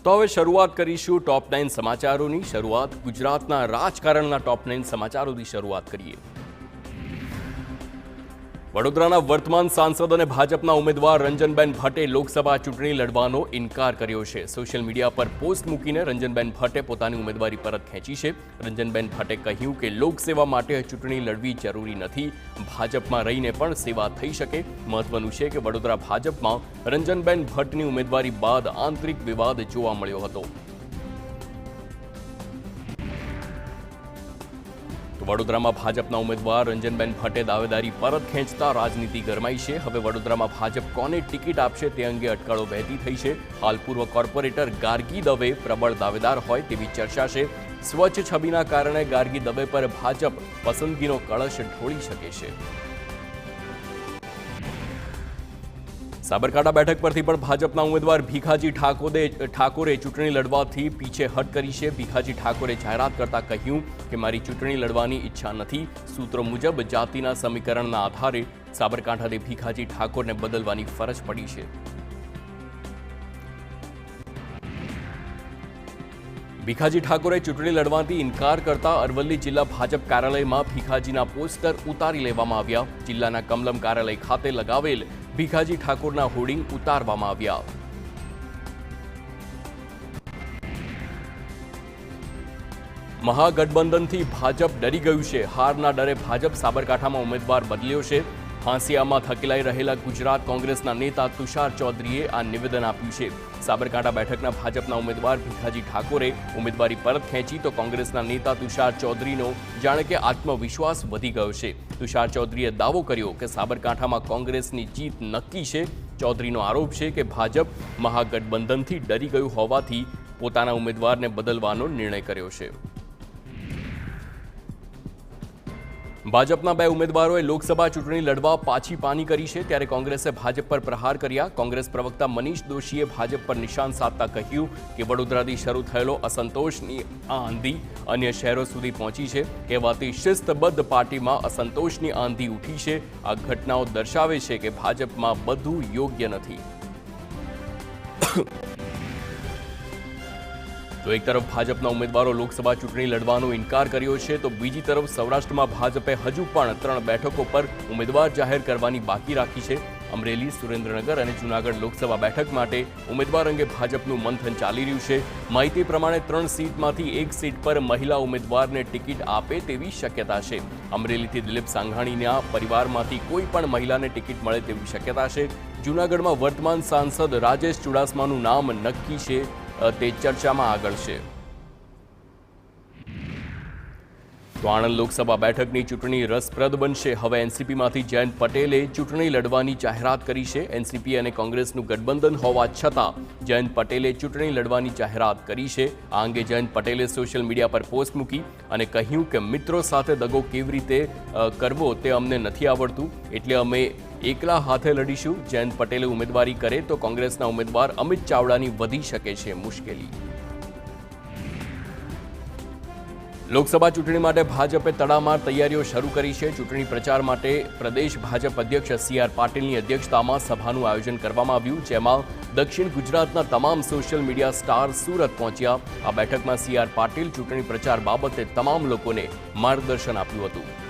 તો હવે શરૂઆત કરીશું ટોપ 9 સમાચારોની શરૂઆત ગુજરાતના રાજકારણના ટોપ 9 સમાચારોથી શરૂઆત કરીએ। વડોદરાના વર્તમાન સાંસદ અને ભાજપના ઉમેદવાર રંજનબેન ભટ્ટે લોકસભા ચૂંટણી લડવાનો ઇનકાર કર્યો છે। સોશિયલ મીડિયા પર પોસ્ટ મૂકીને રંજનબેન ભટ્ટે પોતાની ઉમેદવારી પરત ખેંચી છે। રંજનબેન ભટ્ટે કહ્યું કે લોકસેવા માટે ચૂંટણી લડવી જરૂરી નથી, ભાજપમાં રહીને પણ સેવા થઈ શકે। મહત્વનું છે કે વડોદરા ભાજપમાં રંજનબેન ભટ્ટની ઉમેદવારી બાદ આંતરિક વિવાદ જોવા મળ્યો હતો। વડોદરામાં ભાજપના ઉમેદવાર રંજનબેન ભટ્ટે દાવેદારી પરત ખેંચતા રાજનીતિ ગરમાઈ છે। હવે વડોદરામાં ભાજપ કોને ટિકિટ આપશે તે અંગે અટકળો વહેતી થઈ છે। હાલ પૂર્વ કોર્પોરેટર ગાર્ગી દવે પ્રબળ દાવેદાર હોય તેવી ચર્ચા છે। સ્વચ્છ છબીના કારણે ગાર્ગી દવે પર ભાજપ પસંદગીનો કળશ ઢોળી શકે છે। સાબરકાંઠા બેઠક પરથી પણ ભાજપના ઉમેદવાર ભીખાજી ઠાકોરે ચૂંટણી લડવાથી પીછેહટ કરી છે। ભીખાજી ઠાકોરે જાહેરાત કરતા કહ્યું કે મારી ચૂંટણી લડવાની ઈચ્છા નથી। સૂત્રો મુજબ જાતિના સમીકરણના આધારે સાબરકાંઠાથી ભીખાજી ઠાકોરને બદલવાની ફરજ પડી છે। ભીખાજી ઠાકોરે ચૂંટણી લડવાથી ઇનકાર કરતા અરવલ્લી જિલ્લા ભાજપ કાર્યાલયમાં ભીખાજીના પોસ્ટર ઉતારી લેવામાં આવ્યા। જિલ્લાના કમલમ કાર્યાલય ખાતે લગાવેલ ભીખાજી ઠાકોરના હોર્ડિંગ ઉતારવામાં આવ્યા। મહાગઠબંધનથી ભાજપ ડરી ગયું છે। હારના ડરે ભાજપ સાબરકાંઠામાં ઉમેદવાર બદલ્યો છે। હાંસિયામાં થકેલાઈ રહેલા ગુજરાત કોંગ્રેસના નેતા તુષાર ચૌધરીએ આ નિવેદન આપ્યું છે। સાબરકાંઠા બેઠકના ભાજપના ઉમેદવાર ભીખાજી ઠાકોરે ઉમેદવારી પરત ખેંચી તો કોંગ્રેસના નેતા તુષાર ચૌધરીનો જાણે કે આત્મવિશ્વાસ વધી ગયો છે। તુષાર ચૌધરીએ દાવો કર્યો કે સાબરકાંઠામાં કોંગ્રેસની જીત નક્કી છે। ચૌધરીનો આરોપ છે કે ભાજપ મહાગઠબંધનથી ડરી ગયું હોવાથી પોતાના ઉમેદવારને બદલવાનો નિર્ણય કર્યો છે। ભાજપના બે ઉમેદવારોએ લોકસભા ચૂંટણી લડવા પાછી પાની કરી છે, ત્યારે કોંગ્રેસે ભાજપ પર પ્રહાર કર્યા। કોંગ્રેસ પ્રવક્તા મનીષ દોશીએ ભાજપ પર નિશાન સાધતા કહ્યું કે વડોદરાથી શરૂ થયેલો અસંતોષની આ આંધી અન્ય શહેરો સુધી પહોંચી છે। કહેવાતી શિસ્તબદ્ધ પાર્ટીમાં અસંતોષની આંધી ઉઠી છે। આ ઘટનાઓ દર્શાવે છે કે ભાજપમાં બધું યોગ્ય નથી। તો એક તરફ ભાજપના ઉમેદવારો લોકસભા ચૂંટણી લડવાનો ઇનકાર કર્યો છે, તો બીજી તરફ સૌરાષ્ટ્રમાં ભાજપે હજુ પણ 3 બેઠકો પર ઉમેદવાર જાહેર કરવાની બાકી રાખી છે। અમરેલી, સુરેન્દ્રનગર અને જૂનાગઢ લોકસભા બેઠક માટે ઉમેદવાર અંગે ભાજપનું મંથન ચાલી રહ્યું છે। માહિતી પ્રમાણે 3 સીટમાંથી 1 સીટ પર મહિલા ઉમેદવારને ટિકિટ આપે તેવી શક્યતા છે। અમરેલીથી દિલીપ સાંઘાણીના પરિવારમાંથી કોઈ પણ મહિલાને ટિકિટ મળે તેવી શક્યતા છે। જૂનાગઢમાં વર્તમાન સાંસદ રાજેશ ચુડાસમાનું નામ નક્કી છે, તે ચર્ચામાં આગળ છે। તો આણંદ લોકસભા બેઠકની ચૂંટણી રસપ્રદ બનશે। હવે એનસીપીમાંથી જયંત પટેલે ચૂંટણી લડવાની જાહેરાત કરી છે। એનસીપી અને કોંગ્રેસનું ગઠબંધન હોવા છતાં જયંત પટેલે ચૂંટણી લડવાની જાહેરાત કરી છે। આ અંગે જયંત પટેલે સોશિયલ મીડિયા પર પોસ્ટ મૂકી અને કહ્યું કે મિત્રો સાથે દગો કેવી રીતે કરવો તે અમને નથી આવડતું, એટલે અમે એકલા હાથે લડીશું। જયંત પટેલે ઉમેદવારી કરે તો કોંગ્રેસના ઉમેદવાર અમિત ચાવડાની વધી શકે છે મુશ્કેલી। લોકસભા ચૂંટણી માટે ભાજપે તડામાર તૈયારીઓ શરૂ કરી છે। ચૂંટણી પ્રચાર માટે પ્રદેશ ભાજપ અધ્યક્ષ CR પાટીલની અધ્યક્ષતામાં સભાનું આયોજન કરવામાં આવ્યું, જેમાં દક્ષિણ ગુજરાતના તમામ સોશિયલ મીડિયા સ્ટાર સુરત પહોંચ્યા। આ બેઠકમાં CR પાટીલ ચૂંટણી પ્રચાર બાબતે તમામ લોકોને માર્ગદર્શન આપ્યું હતું।